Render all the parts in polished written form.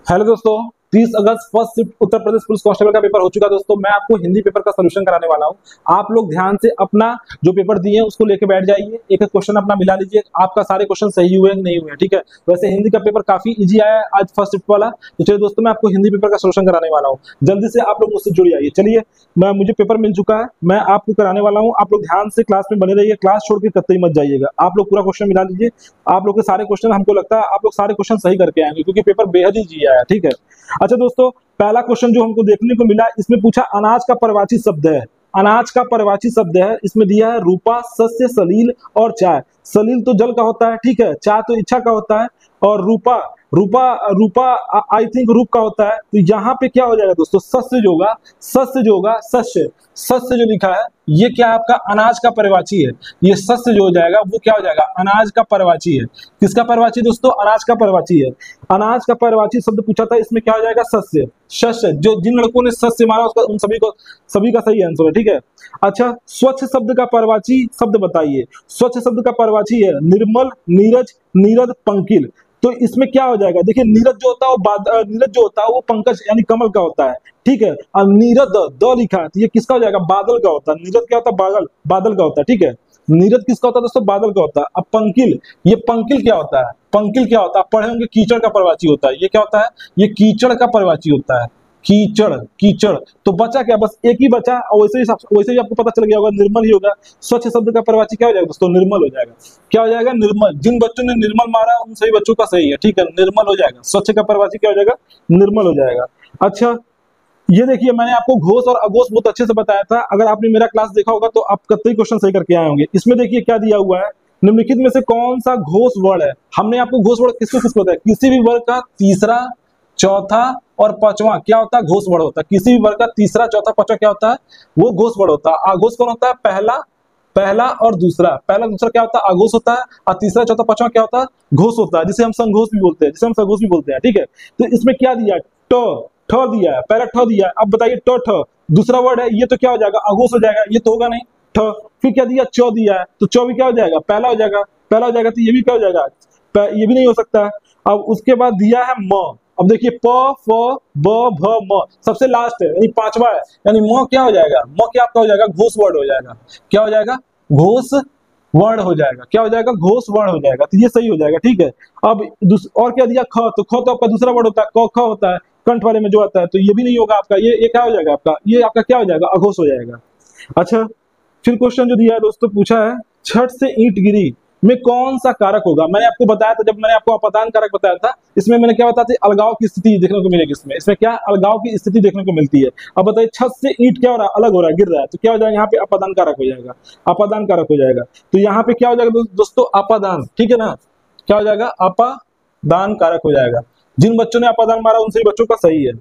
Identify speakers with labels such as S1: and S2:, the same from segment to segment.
S1: Hello दोस्तों, 30 अगस्त first shift Uttar Pradesh police constable का paper हो चुका है। दोस्तों मैं आपको हिंदी पेपर का सॉल्यूशन कराने वाला हूं। आप लोग ध्यान से अपना जो पेपर दिए हैं उसको लेके बैठ जाइए, एक एक क्वेश्चन अपना मिला लीजिए, आपका सारे क्वेश्चन सही हुए नहीं हुए। ठीक है, वैसे हिंदी का पेपर काफी इजी आया है आज फर्स्ट शिफ्ट वाला। तो चलिए दोस्तों, मैं आपको हिंदी पेपर का सॉल्यूशन कराने वाला हूँ। जल्दी से आप लोग मुझसे जुड़ जाइए। चलिए, मुझे पेपर मिल चुका है, मैं आपको कराने वाला हूँ। आप लोग ध्यान से क्लास में बने रहिए, क्लास छोड़ के कतई मत जाइएगा। आप लोग पूरा क्वेश्चन मिला लीजिए। आप लोग के सारे क्वेश्चन, हमको लगता है आप लोग सारे क्वेश्चन सही करके आएंगे, क्योंकि पेपर बेहद ही इजी आया। ठीक है, अच्छा दोस्तों, पहला क्वेश्चन जो हमको देखने को मिला, इसमें पूछा अनाज का पर्यायवाची शब्द है। अनाज का पर्यायवाची शब्द है, इसमें दिया है रूपा, सस्य, सलील और चाय। सलील तो जल का होता है, ठीक है। चाय तो इच्छा का होता है। और रूपा रूपा रूपा आई थिंक रूप का होता है। तो यहाँ पे क्या हो जाएगा दोस्तों, सस्य जो होगा, सस्य जो होगा, सस्य सस्य जो लिखा है ये क्या है, आपका अनाज का पर्यायवाची है। ये सस्य जो हो जाएगा वो क्या हो जाएगा, अनाज का पर्यायवाची है। किसका पर्यायवाची दोस्तों, अनाज का पर्यायवाची है। अनाज का पर्यायवाची शब्द पूछा था, इसमें क्या हो जाएगा, सस्य। शस्य, जो जिन लड़कों ने सस्य मारा उसका उन सभी का सही आंसर है। ठीक है, अच्छा, स्वच्छ शब्द का पर्यायवाची शब्द बताइए। स्वच्छ शब्द का पर्यायवाची है निर्मल, नीरज, नीरद, पंकिल। तो इसमें क्या हो जाएगा, देखिए नीरज जो होता है नीरज जो होता है वो पंकज यानी कमल का होता है। ठीक है, और नीरद द लिखा है तो ये किसका हो जाएगा, बादल का होता है। नीरज क्या होता है, बादल बादल का होता है। ठीक है, नीरज किसका होता है दोस्तों, बादल का होता है। अब पंकिल, ये पंकिल क्या होता है, पंकिल क्या होता है, पढ़े होंगे, कीचड़ का पर्यायवाची होता है। ये क्या होता है, ये कीचड़ का पर्यायवाची होता है। कीचड़ कीचड़, तो बचा क्या, बस एक ही बचा। और वैसे ही आपको पता चल गया होगा, निर्मल ही होगा। स्वच्छ शब्द का पर्यायवाची क्या हो जाएगा दोस्तों, निर्मल हो जाएगा। क्या हो जाएगा, निर्मल। जिन बच्चों ने निर्मल मारा उन सभी बच्चों का सही है। ठीक है, निर्मल हो जाएगा। स्वच्छ का पर्यायवाची क्या हो जाएगा, निर्मल हो जाएगा। अच्छा, ये देखिए, मैंने आपको घोष और अघोष बहुत अच्छे से बताया था। अगर आपने मेरा क्लास देखा होगा तो आप कतई क्वेश्चन सही करके आए होंगे। इसमें देखिए क्या दिया हुआ है, निम्नलिखित में से कौन सा घोष वर्ण है। हमने आपको घोष वर्ण किसको किसको बताया, किसी भी वर्ग का तीसरा, चौथा और पांचवा क्या होता है, घोष वर्ण होता है। किसी भी वर्ग का तीसरा, चौथा, पांचवा क्या होता है, वो घोष वर्ण होता है। आघोष कौन होता है, पहला पहला और दूसरा। पहला दूसरा क्या होता है, आघोष होता है। और तीसरा, चौथा, पांचवा क्या होता है, घोष होता है, जिसे हम संघोष भी बोलते हैं, जिसे हम संघोष भी बोलते हैं। ठीक है, तो इसमें क्या दिया, ट ठ दिया है, पहला ठ दिया है। अब बताइए ट ठ दूसरा वर्ड है, ये तो क्या हो जाएगा, अघोष हो जाएगा, ये तो होगा नहीं। ठ, फिर क्या दिया, च दिया है, तो च भी क्या हो जाएगा, पहला हो जाएगा। पहला हो जाएगा तो ये भी क्या हो जाएगा, ये भी नहीं हो सकता है। अब उसके बाद दिया है म। अब देखिए प, फ, ब, भ, म, सबसे लास्ट है यानी पांचवा है, यानी म क्या हो जाएगा, म क्या आपका हो जाएगा, घोष वर्ड हो जाएगा। क्या हो जाएगा, घोष वर्ण हो जाएगा। क्या हो जाएगा, घोष वर्ण हो जाएगा। तो ये सही हो जाएगा। ठीक है, अब और क्या दिया, ख, तो ख तो आपका दूसरा वर्ड होता है, क ख होता है कंठ वाले में जो आता है, तो ये भी नहीं होगा आपका। ये क्या हो जाएगा आपका, ये आपका क्या हो जाएगा, अघोष हो जाएगा। अच्छा, फिर क्वेश्चन जो दिया है दोस्तों, पूछा है छठ से ईंट गिरी में कौन सा कारक होगा। मैंने आपको बताया था, जब मैंने आपको अपादान कारक बताया था, इसमें मैंने क्या बताया था, अलगाव की स्थिति देखने को मिलेगी। इसमें क्या, अलगाव की स्थिति देखने को मिलती है। अब बताइए छत से ईंट क्या हो रहा है, अलग हो रहा है, गिर रहा है, तो क्या हो जाएगा, यहाँ पे अपादान कारक हो जाएगा। अपादान कारक हो जाएगा, तो यहाँ पे क्या हो जाएगा दोस्तों, अपादान। ठीक है ना, क्या हो जाएगा, अपादान कारक हो जाएगा। जिन बच्चों ने अपादान मारा उन सभी बच्चों का सही है।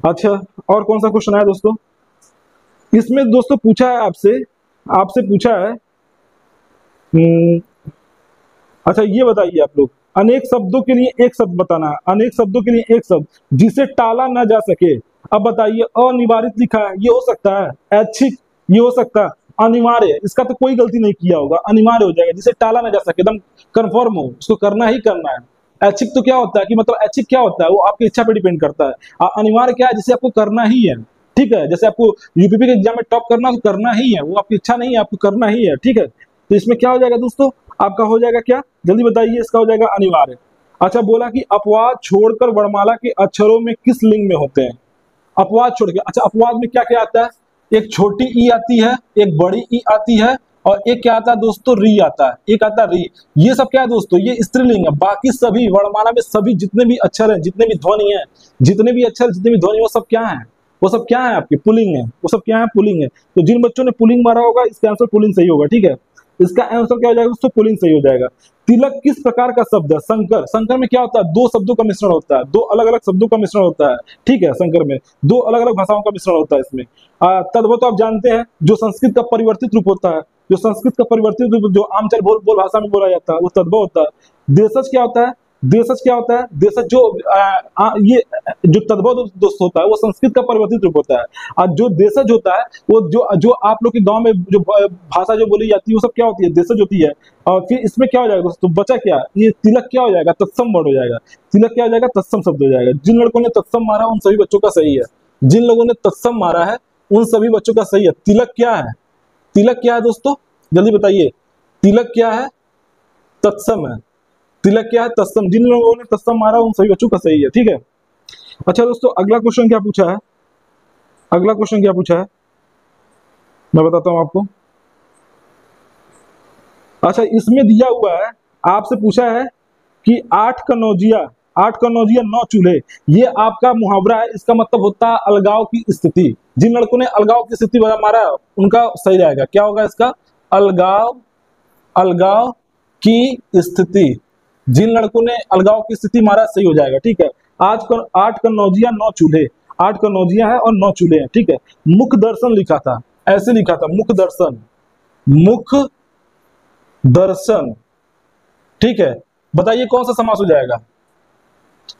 S1: अच्छा, और कौन सा क्वेश्चन आया दोस्तों, इसमें दोस्तों पूछा है आपसे आपसे पूछा है, अच्छा ये बताइए आप लोग, अनेक शब्दों के लिए एक शब्द बताना है। अनेक शब्दों के लिए एक शब्द जिसे टाला ना जा सके। अब बताइए, अनिवार्य लिखा है, ये हो सकता है, ऐच्छिक ये हो सकता है, अनिवार्य इसका तो कोई गलती नहीं किया होगा, अनिवार्य हो जाएगा। जिसे टाला ना जा सके, एकदम कंफर्म हो, उसको करना ही करना है। ऐच्छिक तो क्या होता है कि मतलब ऐच्छिक क्या होता है, वो आपकी इच्छा पे डिपेंड करता है। अनिवार्य क्या है, जिसे आपको करना ही है। ठीक है, जैसे आपको यूपीपी के एग्जाम में टॉप करना, तो करना ही है, वो आपकी इच्छा नहीं है, आपको करना ही है। ठीक है, तो इसमें क्या हो जाएगा दोस्तों, आपका हो जाएगा क्या, जल्दी बताइए, इसका हो जाएगा अनिवार्य। अच्छा, बोला कि अपवाद छोड़कर वर्णमाला के अक्षरों में किस लिंग में होते हैं। अपवाद छोड़ के, अच्छा अपवाद में क्या क्या आता है, एक छोटी ई आती है, एक बड़ी ई आती है, और एक क्या आता है दोस्तों, री आता है, एक आता है री। ये सब क्या है दोस्तों, ये स्त्रीलिंग है। बाकी सभी वर्णमाला में सभी जितने भी अक्षर हैं, जितने भी ध्वनि है, जितने भी अक्षर, जितने भी ध्वनि, वो सब क्या है, वो सब क्या है, आपके पुलिंग है, वो सब क्या है, पुलिंग है। तो जिन बच्चों ने पुलिंग मारा होगा, इसका आंसर पुलिंग सही होगा। ठीक है, इसका आंसर क्या हो जाएगा दोस्तों, पुलिंग सही हो जाएगा। तिलक किस प्रकार का शब्द है, संकर। संकर में क्या होता है, दो शब्दों का मिश्रण होता है, दो अलग अलग शब्दों का मिश्रण होता है। ठीक है, संकर में दो अलग अलग भाषाओं का मिश्रण होता है। इसमें तद्भव तो आप जानते हैं, जो संस्कृत का परिवर्तित रूप होता है, जो संस्कृत का परिवर्तित रूप जो आमचल बोल भाषा में बोला जाता है, वो तद्भव होता है। देशज क्या होता है, देशज क्या होता है? देशज जो ये जो तद्भव दोस्त होता है वो संस्कृत का परिवर्तित रूप होता है, और जो देशज होता है वो जो जो आप लोग के गांव में जो भाषा जो बोली जाती है वो सब क्या होती है? देशज होती है। और फिर इसमें क्या हो जाएगा दोस्तों? बचा क्या? ये तिलक क्या हो जाएगा? तत्सम वर्ड हो जाएगा। तिलक क्या हो जाएगा? तत्सम शब्द हो जाएगा। जिन लड़कों ने तत्सम मारा उन सभी बच्चों का सही है। जिन लोगों ने तत्सम मारा है उन सभी बच्चों का सही है। तिलक क्या है? तिलक क्या है दोस्तों? जल्दी बताइए। तिलक क्या है? तत्सम है। तिलक क्या है? तत्सम। जिन लोगों ने तत्सम मारा उन सभी बच्चों का सही है। ठीक है। अच्छा दोस्तों, अगला क्वेश्चन क्या पूछा है? अगला क्वेश्चन क्या पूछा है मैं बताता हूं आपको। अच्छा, इसमें दिया हुआ है, आपसे पूछा है कि 8 कनौजिया 9 चूल्हे, ये आपका मुहावरा है। इसका मतलब होता है अलगाव की स्थिति। जिन लड़कों ने अलगाव की स्थिति मारा उनका सही रहेगा। क्या होगा इसका? अलगाव, अलगाव की स्थिति। जिन लड़कों ने अलगाव की स्थिति मारा सही हो जाएगा। ठीक है। 8 कनौजिया 9 चूल्हे, 8 कनौजिया है और 9 चूल्हे हैं। ठीक है। मुख दर्शन लिखा था, ऐसे लिखा था, मुख दर्शन, मुख दर्शन। ठीक है। बताइए कौन सा समास हो जाएगा?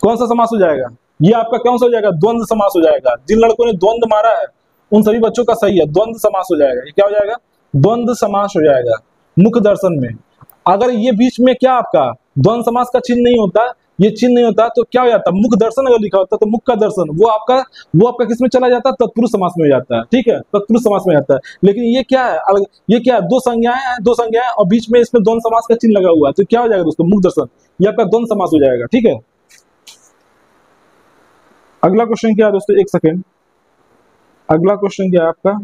S1: कौन सा समास हो जाएगा? ये आपका कौन सा हो जाएगा? द्वंद्व समास हो जाएगा। जिन लड़कों ने द्वंद्व मारा है उन सभी बच्चों का सही है। द्वंद्व समास हो जाएगा। ये क्या हो जाएगा? द्वंद्व समास हो जाएगा मुख दर्शन में। अगर ये बीच में क्या आपका द्वंद्व समास का चिन्ह नहीं होता, ये चिन्ह नहीं होता, तो क्या हो जाता? मुख दर्शन अगर लिखा होता तो मुख का दर्शन वो आपका किस में चला जाता? तत्पुरुष समास में हो जाता है। ठीक है, तत्पुरुष समास में जाता है। लेकिन ये क्या है? ये क्या है? दो संज्ञाएं हैं, दो संज्ञाएं और बीच में इसमें द्वंद्व समास का चिन्ह लगा हुआ है, तो क्या हो जाएगा दोस्तों? मुख दर्शन। ये आपका द्वंद्व समास हो जाएगा। ठीक है। अगला क्वेश्चन क्या है दोस्तों? एक सेकेंड। अगला क्वेश्चन क्या है आपका?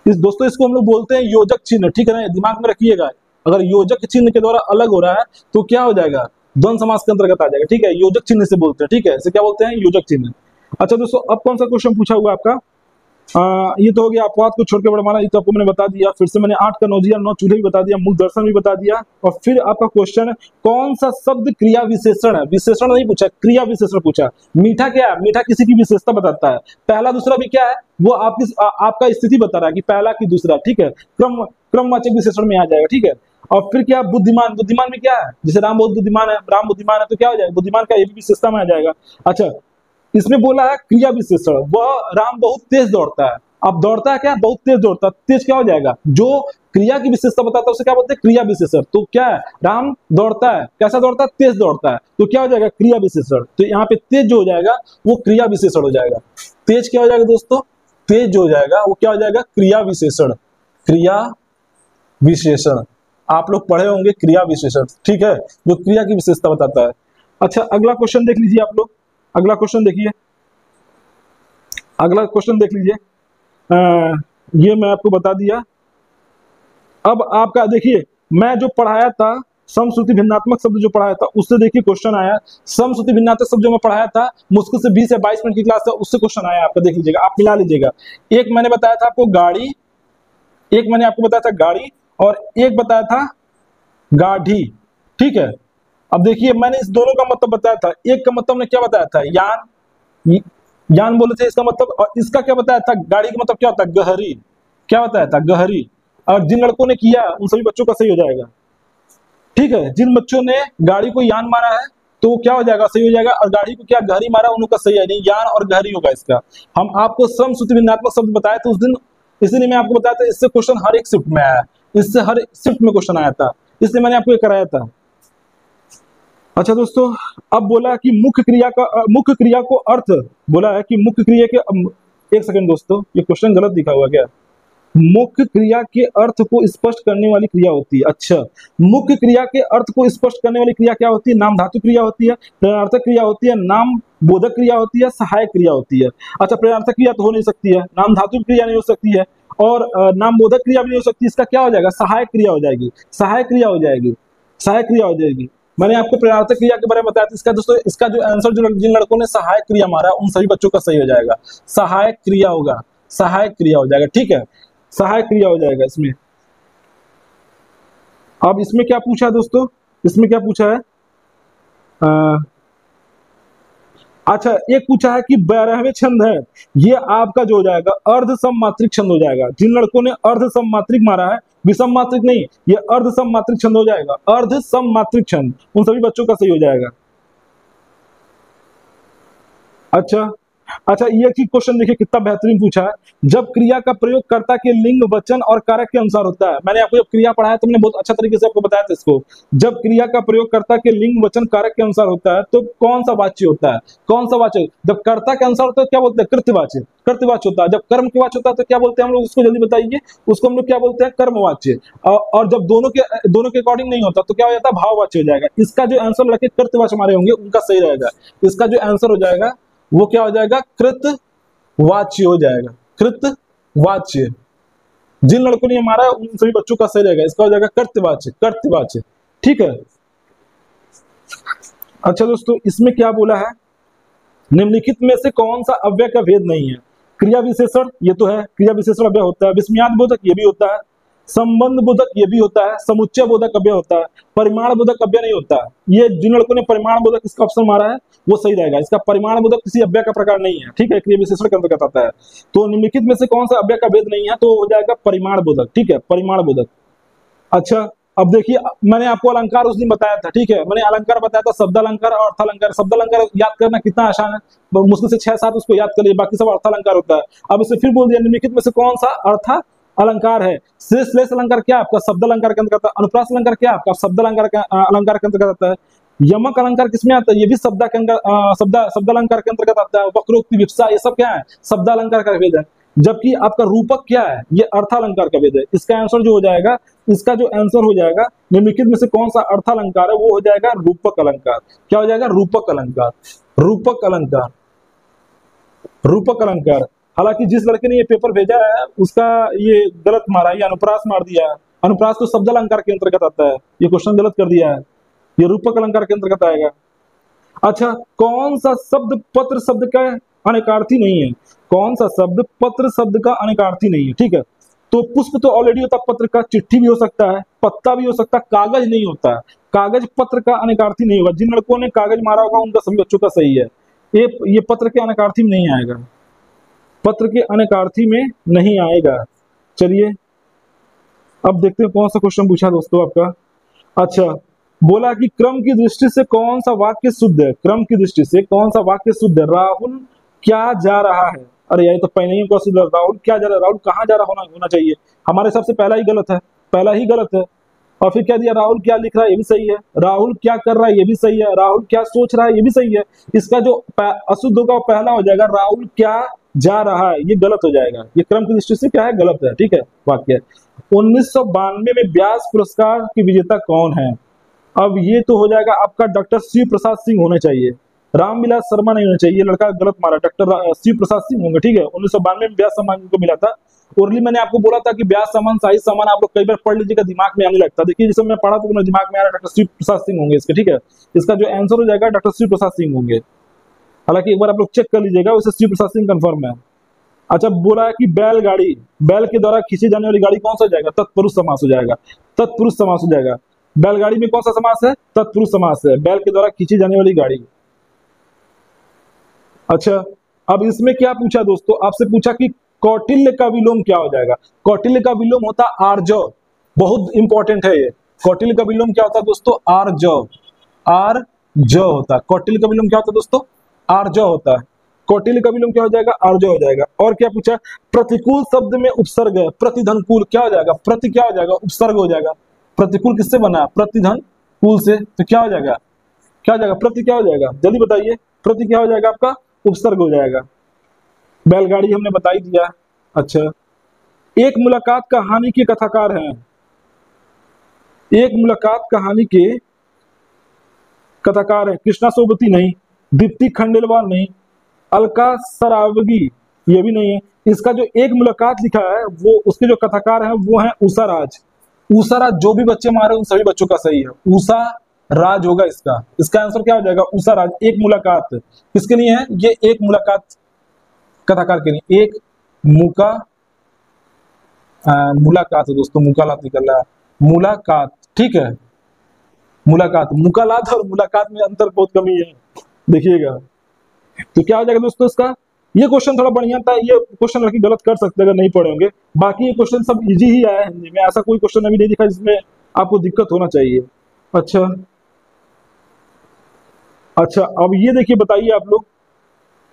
S1: दोस्तों इसको हम लोग बोलते हैं योजक चिन्ह। ठीक है ना, दिमाग में रखिएगा। अगर योजक चिन्ह के द्वारा अलग हो रहा है तो क्या हो जाएगा? द्वंद्व समास के अंतर्गत आ जाएगा। ठीक है, योजक चिन्ह से बोलते हैं। ठीक है, इसे क्या बोलते हैं? योजक चिन्ह। अच्छा दोस्तों, अब कौन सा क्वेश्चन पूछा हुआ आपका? ये तो हो गया अपवाद को छोड़ के बढ़माना, ये तो आपको मैंने बता दिया। फिर से मैंने 8 कनौजिया 9 चूल्हे भी बता दिया, मुख दर्शन भी बता दिया। और फिर आपका क्वेश्चन है कौन सा शब्द क्रिया विशेषण है? विशेषण नहीं पूछा, क्रिया विशेषण पूछा। मीठा क्या है? मीठा किसी की विशेषता बताता है। पहला दूसरा भी क्या है? वो आपका स्थिति बता रहा है कि पहला की दूसरा। ठीक है, क्रमवाचक विशेषण में आ जाएगा। ठीक है। और फिर क्या? बुद्धिमान। बुद्धिमान में क्या है? जैसे राम बहुत बुद्धिमान है, राम बुद्धिमान है, तो क्या हो जाएगा? बुद्धिमान का ये भी विशेषता में आ जाएगा। अच्छा, इसमें बोला है क्रिया विशेषण, वह राम बहुत तेज दौड़ता है। अब दौड़ता है क्या? बहुत तेज दौड़ता है। तेज क्या हो जाएगा? जो क्रिया की विशेषता बताता है उसे क्या बोलते हैं? क्रिया विशेषण। तो क्या है? राम दौड़ता है, कैसा दौड़ता है? तेज दौड़ता है, तो क्या हो जाएगा? क्रिया विशेषण। तो यहाँ पे तेज जो हो जाएगा वो क्रिया विशेषण हो जाएगा। तेज क्या हो जाएगा दोस्तों? तेज जो हो जाएगा वो क्या हो जाएगा? क्रिया विशेषण। क्रिया विशेषण आप लोग पढ़े होंगे, क्रिया विशेषण। ठीक है, जो क्रिया की विशेषता बताता है। अच्छा, अगला क्वेश्चन देख लीजिए आप लोग। अगला क्वेश्चन देखिए, अगला क्वेश्चन देख लीजिए। ये मैं आपको बता दिया। अब आपका देखिए, मैं जो पढ़ाया था समश्रुति भिन्नात्मक शब्द जो पढ़ाया था उससे देखिए क्वेश्चन आया। समश्रुति भिन्नात्मक शब्द जो मैं पढ़ाया था मुश्किल से 20 या 22 मिनट की क्लास था, उससे क्वेश्चन आया आपका। देख लीजिएगा, आप मिला लीजिएगा। एक मैंने बताया था आपको गाड़ी, एक मैंने आपको बताया था गाड़ी, और एक बताया था गाढ़ी। ठीक है। अब देखिए, मैंने इस दोनों का मतलब बताया था। एक का मतलब ने क्या बताया था? यान, यान बोले थे इसका मतलब। और इसका क्या बताया था? गाड़ी का मतलब क्या होता है? गहरी। क्या बताया था? गहरी। और जिन लड़कों ने किया उन सभी बच्चों का सही हो जाएगा। ठीक है, जिन बच्चों ने गाड़ी को यान मारा है तो क्या हो जाएगा? सही हो जाएगा। और गाड़ी को क्या गहरी मारा, उनका सही है नहीं, यान और गहरी होगा इसका। हम आपको समश्रुति भिन्नात्मक शब्द बताए थे उस दिन, इसलिए मैं आपको बताया था। इससे क्वेश्चन हर एक शिफ्ट में आया, इससे हर शिफ्ट में क्वेश्चन आया था, इसलिए मैंने आपको ये कराया था। अच्छा दोस्तों, अब बोला कि मुख्य क्रिया को अर्थ, बोला है कि मुख्य क्रिया के, एक सेकंड दोस्तों, ये क्वेश्चन गलत दिखा हुआ क्या? मुख्य क्रिया के अर्थ को स्पष्ट करने वाली क्रिया होती है। अच्छा, मुख्य क्रिया के अर्थ को स्पष्ट करने वाली क्रिया क्या होती है? नाम धातु क्रिया होती है, प्रेरणार्थक क्रिया होती है, नाम बोधक क्रिया होती है, सहायक क्रिया होती है। अच्छा, प्रेरणार्थक क्रिया तो हो नहीं सकती है, नाम धातु क्रिया नहीं हो सकती है, और नाम बोधक क्रिया भी नहीं हो सकती। इसका क्या हो जाएगा? सहायक क्रिया हो जाएगी। सहायक क्रिया हो जाएगी, सहायक क्रिया हो जाएगी। मैंने आपको प्रेरणार्थक क्रिया के बारे में बताया था। इसका दोस्तों, इसका जो आंसर जो जिन लड़कों ने सहायक क्रिया मारा उन सभी बच्चों का सही हो जाएगा। सहायक क्रिया होगा, सहायक क्रिया हो जाएगा। ठीक है, सहायक क्रिया हो जाएगा इसमें। अब इसमें क्या पूछा है दोस्तों? इसमें क्या पूछा है? अच्छा, एक पूछा है कि 12वें छंद है, ये आपका जो हो जाएगा अर्ध सममात्रिक छंद हो जाएगा। जिन लड़कों ने अर्ध सममात्रिक मारा है विषम मात्रिक नहीं, ये अर्ध सम मात्रिक छंद हो जाएगा, अर्ध सम मात्रिक छंद उन सभी बच्चों का सही हो जाएगा। अच्छा अच्छा, ये एक क्वेश्चन देखिए कितना बेहतरीन पूछा है। जब क्रिया का प्रयोग कर्ता के लिंग वचन और कारक के अनुसार होता है, मैंने आपको जब क्रिया पढ़ाया तो मैंने बहुत अच्छा तरीके से आपको बताया था इसको। जब क्रिया का प्रयोग कर्ता के लिंग वचन कारक के अनुसार होता है तो कौन सा वाच्य होता है, कौन सा वाच्य? जब कर्ता के अनुसार होता है क्या बोलते हैं? कृत्यवाच्य, कृत्यवाच्य होता है। जब कर्म के वाच्य होता है तो क्या बोलते हैं हम लोग, उसको जल्दी बताइए, उसको हम लोग क्या बोलते हैं? कर्मवाच्य। और जब दोनों के अकॉर्डिंग नहीं होता तो क्या हो जाता है? भाववाच्य हो जाएगा। इसका जो आंसर लगे कृत्यवाच्य हमारे होंगे उनका सही रहेगा। इसका जो आंसर हो जाएगा वो क्या हो जाएगा? कृतवाच्य हो जाएगा, कृतवाच्य। जिन लड़कों ने हमारा उन सभी बच्चों का सही रहेगा, इसका हो जाएगा कृत्यवाच्य, कृत्यवाच्य। ठीक है। अच्छा दोस्तों, इसमें क्या बोला है? निम्नलिखित में से कौन सा अव्यय का भेद नहीं है? क्रिया विशेषण, ये तो है, क्रिया विशेषण अव्यय होता है। विस्मयार्थ बोधक, ये भी होता है। संबंध बोधक, ये भी होता है। समुच्चय बोधक अव्यय होता है। परिमाण बोधक अव्यय नहीं होता है। ये जिन लड़कों ने परिमाण बोधक इसका ऑप्शन मारा है वो सही रहेगा। इसका परिमाण बोधक किसी अव्यय का प्रकार नहीं है। ठीक है, क्रिया विशेषण के अंतर्गत आता है। तो निम्नलिखित में से कौन सा अव्यय का भेद नहीं है? तो हो जाएगा परिमाण बोधक। ठीक है, परिमाण बोधक। अच्छा, अब देखिए, मैंने आपको अलंकार उस दिन बताया था। ठीक है, मैंने अलंकार बताया था, शब्द अलंकार और अर्थ अलंकार। शब्द अलंकार याद करना कितना आसान है, मुश्किल से 6-7 उसको याद कर लिए, बाकी सब अर्थ अलंकार होता है। अब इसे फिर बोल दिया, निम्नलिखित में से कौन सा अर्थ अलंकार है? श्लेष अलंकार क्या आपका? शब्द अलंकार के अंतर्गत आता है। अनुप्रास अलंकार क्या आपका? शब्द अलंकार के अंतर्गत आता है। यमक अलंकार किसमें आता है? ये भी शब्द अलंकार के अंतर्गत आता है। वक्रोक्ति, विप्सा, ये सब क्या है? शब्द अलंकार का भेद है। जबकि आपका रूपक क्या है? ये अर्थालंकार का भेद है। इसका आंसर जो हो जाएगा, इसका जो आंसर हो जाएगा, निम्नलिखित में से कौन सा अर्थालंकार है? वो हो जाएगा रूपक अलंकार। क्या हो जाएगा? रूपक अलंकार, रूपक अलंकार, रूपक अलंकार। हालांकि जिस लड़के ने ये पेपर भेजा है उसका ये गलत मारा, ये अनुप्रास मार दिया है। अनुप्रास तो शब्द अलंकार के अंतर्गत आता है, ये क्वेश्चन गलत कर दिया है, ये रूपक अलंकार के अंतर्गत आएगा। अच्छा, कौन सा शब्द पत्र शब्द का अनेकार्थी नहीं है? कौन सा शब्द पत्र शब्द का अनेकार्थी नहीं है? ठीक है, तो पुष्प तो ऑलरेडी होता है पत्र का, चिट्ठी भी हो सकता है, पत्ता भी हो सकता है, कागज नहीं होता है। कागज पत्र का अनेकार्थी नहीं होगा। जिन लड़कों ने कागज मारा होगा उनका सभी बच्चों का सही है। ये पत्र के अनेकार्थी में नहीं आएगा, पत्र के अनेकार्थी में नहीं आएगा। चलिए अब देखते हैं कौन सा क्वेश्चन पूछा दोस्तों आपका। अच्छा, बोला कि क्रम की दृष्टि से कौन सा वाक्य शुद्ध है? क्रम की दृष्टि से कौन सा वाक्य शुद्ध है? राहुल क्या जा रहा है? अरे यार तो पहले ही क्वेश्चन, राहुल क्या जा रहा है? राहुल कहाँ जा रहा होना चाहिए? हमारे हिसाब से पहला ही गलत है, पहला ही गलत है। और फिर क्या दिया? राहुल क्या लिख रहा है? ये भी सही है। राहुल क्या कर रहा है? ये भी सही है। राहुल क्या सोच रहा है? ये भी सही है। इसका जो अशुद्ध होगा पहला हो जाएगा, राहुल क्या जा रहा है, ये गलत हो जाएगा। ये क्रम की दृष्टि से क्या है? गलत है। ठीक है, वाक्य। 1992 में व्यास पुरस्कार के विजेता कौन है? अब ये तो हो जाएगा आपका डॉक्टर शिव प्रसाद सिंह होने चाहिए, रामविलास शर्मा नहीं होना चाहिए। लड़का गलत मारा, डॉक्टर शिव प्रसाद सिंह होंगे। ठीक है, 1992 में व्यास सम्मान को मिला था। ओरली मैंने आपको बोला था कि व्यास सम्मान, साहित्य सम्मान आप लोग कई बार पढ़ लीजिएगा, दिमाग में आने लगता है। देखिए जिस समय मैं पढ़ा तो मेरे दिमाग में आ रहा, डॉक्टर शिव प्रसाद सिंह होंगे इसके। ठीक है, इसका जो आंसर हो जाएगा डॉक्टर शिव प्रसाद सिंह होंगे। हालांकि एक बार आप लोग चेक कर लीजिएगा, उसे शिव प्रसाद सिंह कंफर्म है। अच्छा, बोला है कि बैलगाड़ी, बैल के द्वारा खींची जाने वाली गाड़ी कौन सा हो जाएगा? तत्पुरुष समास हो जाएगा, तत्पुरुष समास हो जाएगा। बैलगाड़ी में कौन सा समास है? तत्पुरुष समास है, बैल के द्वारा खींची जाने वाली गाड़ी। अच्छा, अब इसमें क्या पूछा दोस्तों? आपसे पूछा कि कौटिल्य का विलोम क्या हो जाएगा? कौटिल्य का विलोम होता आर्जव, बहुत इंपॉर्टेंट है ये। कौटिल्य का विलोम क्या होता है दोस्तों? आर्जव, आर्जव होता है। कौटिल्य का विलोम क्या होता है दोस्तों? आर्जव होता है। कौटिल्य का विलोम क्या हो जाएगा? आर्जव हो जाएगा। और क्या पूछा? प्रतिकूल शब्द में उपसर्ग है, प्रतिधनकूल क्या हो जाएगा? प्रति क्या हो जाएगा? उपसर्ग हो जाएगा। प्रतिकूल किससे बना? प्रतिधनकूल से। तो क्या हो जाएगा? क्या हो जाएगा? प्रति क्या हो जाएगा? जल्दी बताइए, प्रति क्या हो जाएगा आपका? उपसर्ग हो जाएगा। बैलगाड़ी हमने बता ही दिया। अच्छा, एक मुलाकात कहानी के कथाकार हैं, एक मुलाकात कहानी के कथाकार है। कृष्णा सोबती नहीं, दीप्ति खंडेलवाल नहीं, अलका सरावगी ये भी नहीं है। इसका जो एक मुलाकात लिखा है वो उसके जो कथाकार हैं वो है उषा राज। उषा राज, जो भी बच्चे मारे उन सभी बच्चों का सही है, उषा राज होगा इसका। इसका आंसर क्या हो जाएगा? उषा राज। एक मुलाकात किसके लिए है? ये एक मुलाकात कथाकार के लिए। एक मुका मुलाकात है दोस्तों, मुकालात निकल रहा है, मुलाकात। ठीक है, मुलाकात, मुकालात और मुलाकात में अंतर बहुत कमी है, देखिएगा। तो क्या हो जाएगा दोस्तों? इसका ये क्वेश्चन थोड़ा बढ़िया था, ये क्वेश्चन लड़के गलत कर सकते हैं अगर नहीं पढ़े होंगे। बाकी ये क्वेश्चन सब इजी ही आया है हिंदी में, ऐसा कोई क्वेश्चन अभी नहीं दिखा जिसमें आपको दिक्कत होना चाहिए। अच्छा अच्छा, अब ये देखिए, बताइए आप लोग,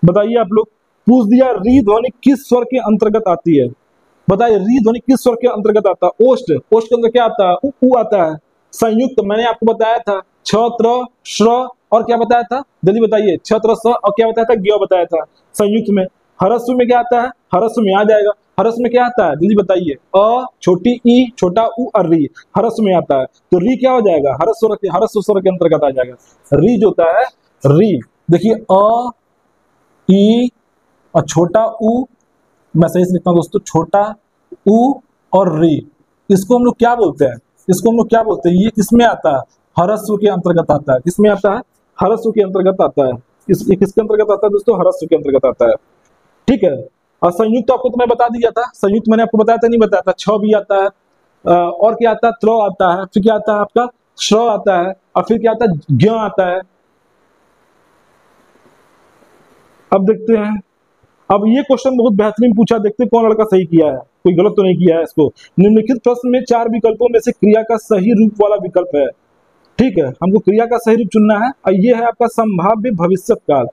S1: बताइए आप लोग, पूछ दिया री ध्वनि किस स्वर के अंतर्गत आती है। बताइए री ध्वनि किस स्वर के अंतर्गत आता है। ओष्ठ, ओष्ठ के अंदर क्या आता है, उ आता है। संयुक्त मैंने आपको बताया था, छ त्र श्र और क्या बताया था, जल्दी बताइए, छ त्र स और क्या बताया था, ज्ञ बताया था। संयुक्त में ह्रस्व में क्या आता है, ह्रस्व में आ जाएगा। ह्रस्व में क्या आता है, जल्दी बताइए, अ छोटी ई छोटा उ और री, ह्रस्व में आता है। तो री क्या हो जाएगा, ह्रस्व स्वर के अंतर्गत आ जाएगा। री जो होता है, री देखिए, अ ई और छोटा उ, मैं सही से लिखता हूँ दोस्तों, छोटा उ और री, इसको हम लोग क्या बोलते हैं, इसको हम लोग क्या बोलते हैं, ये किसमें आता है, ह्रस्व के अंतर्गत आता है। किसमें आता है, ह्रस्व के अंतर्गत आता है। ये किसके अंतर्गत आता है दोस्तों, ह्रस्व के अंतर्गत आता है। ठीक है, और संयुक्त आपको तो मैं बता दिया था, संयुक्त मैंने आपको बताया था, नहीं बताया था, छ भी आता है, और क्या आता है, त्र आता है, फिर क्या आता है आपका, श्र आता है, और फिर क्या आता है, ज्ञ आता है। अब देखते हैं, अब ये क्वेश्चन बहुत बेहतरीन पूछा, देखते हैं कौन लड़का सही किया है, कोई गलत तो नहीं किया है इसको। निम्नलिखित प्रश्न में 4 विकल्पों में से क्रिया का सही रूप वाला विकल्प है। ठीक है, हमको क्रिया का सही रूप चुनना है, और ये है आपका संभाव्य भविष्यत काल।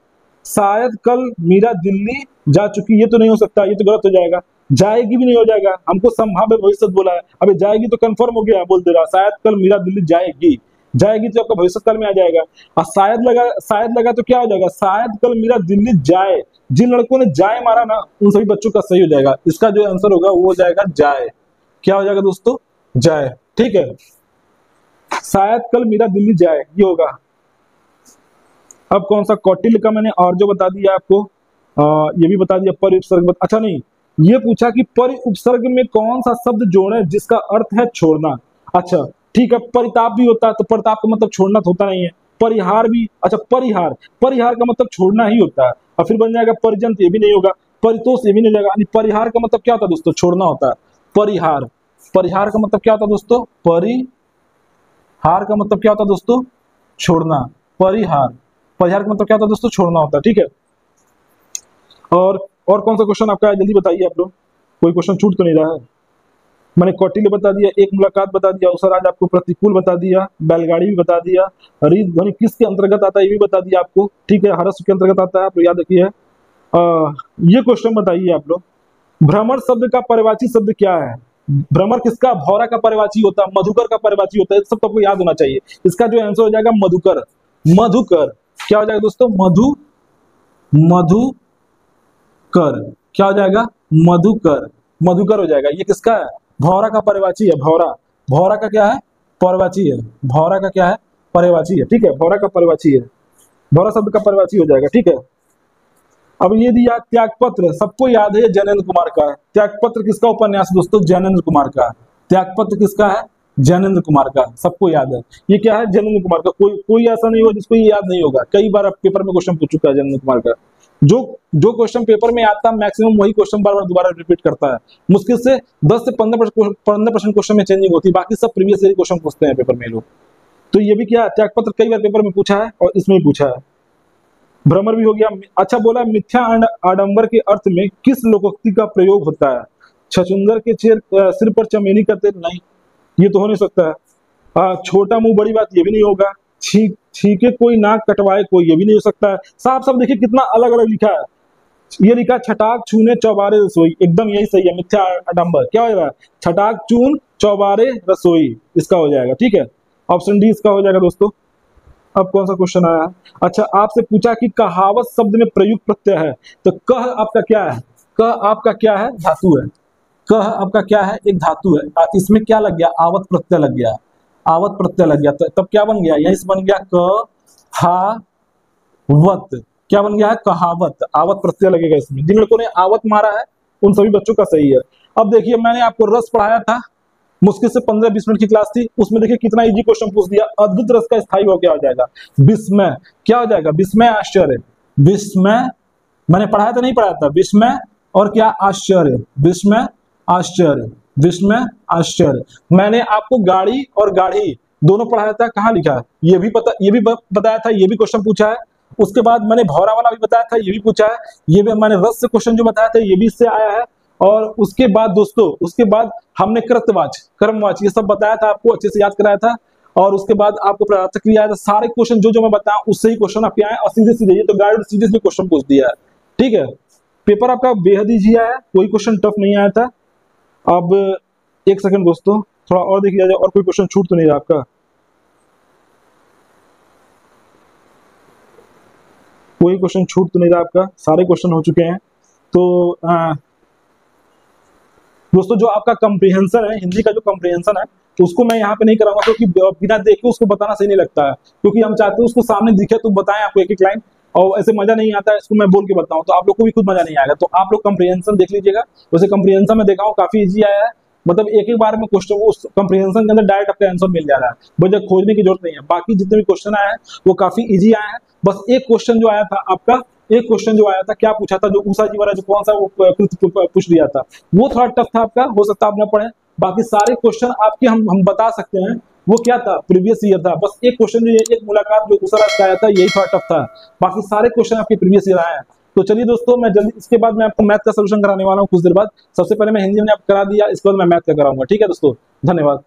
S1: शायद कल मीरा दिल्ली जा चुकी, ये तो नहीं हो सकता, ये तो गलत हो जाएगा। जाएगी भी नहीं हो जाएगा, हमको संभाव्य भविष्यत बोला है। अबे जाएगी तो कंफर्म हो गया, बोल दे रहा शायद कल मीरा दिल्ली जाएगी, जाएगी तो आपका भविष्य काल में आ जाएगा। और शायद लगा तो क्या हो जाएगा, शायद कल मीरा दिल्ली जाए। जिन लड़कों ने जाए मारा ना, उन सभी बच्चों का सही हो जाएगा। इसका जो आंसर होगा वो हो जाएगा जाए। क्या हो जाएगा दोस्तों, जाए। ठीक है, शायद कल मीरा दिल्ली जाए, ये होगा। अब कौन सा, कौटिल्य का मैंने और जो बता दिया आपको, ये भी बता दिया। पर उपसर्ग, अच्छा नहीं, ये पूछा कि पर उपसर्ग में कौन सा शब्द जोड़े जिसका अर्थ है छोड़ना। अच्छा ठीक है, परिताप भी होता है, तो परिताप का मतलब छोड़ना तो होता नहीं है। परिहार भी, अच्छा परिहार, परिहार का मतलब छोड़ना ही होता है। और फिर बन जाएगा परिजन, ये भी नहीं होगा। परितोष, ये भी नहीं जाएगा। परिहार का मतलब क्या होता है दोस्तों, छोड़ना होता है। परिहार, परिहार का मतलब क्या होता है दोस्तों, परिहार का मतलब क्या होता है दोस्तों, छोड़ना। परिहार, परिहार का मतलब क्या होता है दोस्तों, छोड़ना होता है। ठीक है, और कौन सा क्वेश्चन आपका है, जल्दी बताइए आप लोग, कोई क्वेश्चन छूट तो नहीं रहा है। मैंने कौटिल्य बता दिया, एक मुलाकात बता दिया, अवसर आज आपको प्रतिकूल बता दिया, बैलगाड़ी भी बता दिया, री ध्वनि किसके अंतर्गत आता है ये भी बता दिया आपको। ठीक है, ह्रस्व के अंतर्गत आता है, आप याद रखिए। ये क्वेश्चन बताइए आप लोग, भ्रमर शब्द का पर्यायवाची शब्द क्या है। भ्रमर किसका, भौरा का पर्यायवाची होता है, मधुकर का पर्यायवाची होता है, सब तो आपको याद होना चाहिए। इसका जो आंसर हो जाएगा मधुकर। मधुकर क्या हो जाएगा दोस्तों, मधुकर क्या हो जाएगा, मधुकर, मधुकर हो जाएगा। ये किसका है, भौरा का पर्यायवाची है। भौरा, भौरा का क्या है, पर्यायवाची है। भौरा का क्या है, पर्यायवाची है। ठीक है, भौरा का पर्यायवाची है, भौरा शब्द का पर्यायवाची हो जाएगा। ठीक है, अब ये दिया त्यागपत्र, सबको याद है जैनेन्द्र कुमार का है। त्यागपत्र किसका उपन्यास दोस्तों, जैनेन्द्र कुमार का। त्यागपत्र किसका है, जैनेन्द्र कुमार का, सबको याद है। ये क्या है, जैनेन्द्र कुमार का। कोई ऐसा नहीं होगा जिसको ये याद नहीं होगा, कई बार पेपर में क्वेश्चन पूछ चुका है जैनेन्द्र कुमार का। जो क्वेश्चन पेपर में आता है मैक्सिमम वही क्वेश्चन बार बार दोबारा रिपीट करता है। मुश्किल से 10 से 15% क्वेश्चन में चेंजिंग होती है, बाकी सब प्रीवियस ईयर क्वेश्चन पूछते हैं पेपर में लोग। तो ये भी क्या, त्यागपत्र कई बार पेपर में पूछा है और इसमें भी पूछा है। भ्रमर भी हो गया। अच्छा बोला, मिथ्या आडंबर के अर्थ में किस लोकोक्ति का प्रयोग होता है। छछूंदर के सिर पर चमेली का तेल, नहीं, ये तो हो नहीं सकता है। छोटा मुंह बड़ी बात, ये भी नहीं होगा। छीके कोई नाक कटवाए कोई, ये भी नहीं हो सकता है। साफ साफ देखिए कितना अलग अलग लिखा है। ये लिखा छटाक चूने चौबारे रसोई, एकदम यही सही है। मिथ्या आडंबर क्या हो जाएगा, छटाक चून चौबारे रसोई, इसका हो जाएगा। ठीक है, ऑप्शन डी इसका हो जाएगा दोस्तों। अब कौन सा क्वेश्चन आया, अच्छा आपसे पूछा कि कहावत शब्द में प्रयुक्त प्रत्यय है, तो कह आपका क्या है, कह आपका क्या है, धातु है। कह आपका क्या है, एक धातु है। इसमें क्या लग गया, आवत प्रत्यय लग गया, आवत प्रत्यय लग गया। तो तब क्या बन गया, यहीं से बन गया कहावत। क्या बन गया है, कहावत। आवत प्रत्यय लगेगा इसमें। जिन लोगों ने आवत मारा है उन सभी बच्चों का सही है। अब देखिए मैंने आपको रस पढ़ाया था, मुश्किल से 15-20 मिनट की क्लास थी, उसमें देखिए कितना इजी क्वेश्चन पूछ दिया। अद्भुत रस का स्थायी भाव क्या हो जाएगा, विस्मय। क्या हो जाएगा, विस्मय आश्चर्य। विस्मय मैंने पढ़ाया था, नहीं पढ़ाया था, विस्मय और क्या, आश्चर्य। विस्मय आश्चर्य, विस्मय आश्चर्य। मैंने आपको गाड़ी और गाढ़ी दोनों पढ़ाया था, कहाँ लिखा है, ये भी बताया था, ये भी क्वेश्चन पूछा है। उसके बाद मैंने भौरा वाला भी बताया था, ये भी पूछा है, ये भी मैंने रस से क्वेश्चन जो बताया था ये भी इससे आया है। और उसके बाद दोस्तों, उसके बाद हमने कृतवाच, कर्मवाच, ये सब बताया था, आपको अच्छे से याद कराया था। और उसके बाद आपको प्रजातक क्रिया आया था। सारे क्वेश्चन जो जो मैं बताऊं उससे ही क्वेश्चन आपके आए, और सीधे सीधे, ये तो गाइड सीधे क्वेश्चन पूछ दिया है। ठीक है, पेपर आपका बेहद ईजी आया, कोई क्वेश्चन टफ नहीं आया था। अब एक सेकंड दोस्तों, थोड़ा और देख लिया जाए, और कोई क्वेश्चन छूट तो नहीं रहा आपका, कोई क्वेश्चन छूट तो नहीं रहा आपका, सारे क्वेश्चन हो चुके हैं। तो दोस्तों जो आपका कंप्रीहेंशन है, हिंदी का जो कंप्रीहेंशन है, उसको मैं यहाँ पे नहीं कराऊंगा, क्योंकि बिना देखे उसको बताना सही नहीं लगता है, क्योंकि हम चाहते हैं उसको सामने दिखे तो बताएं आपको एक एक लाइन, और ऐसे मजा नहीं आता है इसको मैं बोल के बताऊं, तो आप लोग को भी खुद मजा नहीं आएगा। तो आप लोग कंप्रीहेंशन देख लीजिएगा। वैसे कंप्रीहेंशन में देखा हूँ काफी इजी आया है, मतलब एक ही बार में क्वेश्चन उस कंप्रीहेंशन के अंदर डायरेक्ट आपका आंसर मिल जा रहा है, मुझे खोजने की जरूरत नहीं है। बाकी जितने भी क्वेश्चन आए हैं वो काफी इजी आए हैं। बस एक क्वेश्चन जो आया था आपका, एक क्वेश्चन जो आया था, क्या पूछा था, जो ऊषा जी वाला जो कौन सा वो पूछ दिया था, वो थोड़ा टफ था आपका, हो सकता है आप न पढ़े। बाकी सारे क्वेश्चन आपके हम बता सकते हैं, वो क्या था, प्रीवियस ईयर था। बस एक क्वेश्चन जो एक मुलाकात जो ऊषा राज का आया था, यही थोड़ा टफ था, बाकी सारे क्वेश्चन आपके प्रीवियस ईयर आए हैं। तो चलिए दोस्तों, मैं जल्दी इसके बाद मैं आपको मैथ का सोल्यूशन कराने वाला हूँ कुछ देर बाद। सबसे पहले मैं हिंदी में आपको करा दिया, इसके बाद मैं मैथ का कराऊंगा। ठीक है दोस्तों, धन्यवाद।